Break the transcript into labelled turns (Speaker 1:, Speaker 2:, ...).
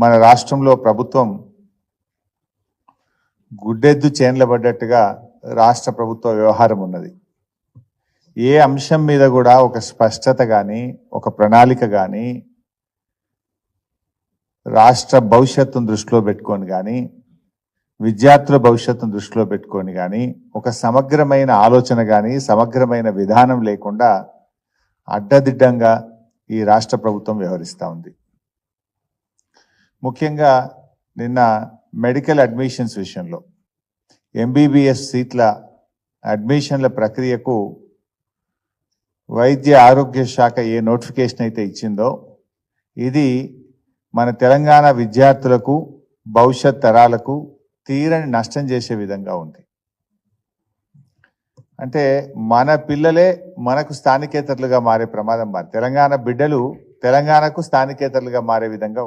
Speaker 1: మన రాష్ట్రంలో ప్రభుత్వం గుడ్డెద్దు చేన్ల పడ్డట్టుగా రాష్ట్ర ప్రభుత్వ వ్యవహారం ఉన్నది. ఏ అంశం మీద కూడా ఒక స్పష్టత కానీ ఒక ప్రణాళిక కానీ రాష్ట్ర భవిష్యత్తును దృష్టిలో పెట్టుకొని కానీ విద్యార్థుల భవిష్యత్తును దృష్టిలో పెట్టుకొని కానీ ఒక సమగ్రమైన ఆలోచన కానీ సమగ్రమైన విధానం లేకుండా అడ్డదిడ్డంగా ఈ రాష్ట్ర ప్రభుత్వం వ్యవహరిస్తూ ఉంది. ముఖ్యంగా నిన్న మెడికల్ అడ్మిషన్స్ విషయంలో ఎంబీబీఎస్ సీట్ల అడ్మిషన్ల ప్రక్రియకు వైద్య ఆరోగ్య శాఖ ఏ నోటిఫికేషన్ అయితే ఇచ్చిందో ఇది మన తెలంగాణ విద్యార్థులకు భవిష్యత్ తరాలకు తీరని నష్టం చేసే విధంగా ఉంది. అంటే మన పిల్లలే మనకు స్థానికేతరులుగా మారే ప్రమాదం, తెలంగాణ బిడ్డలు తెలంగాణకు స్థానికేతరులుగా మారే విధంగా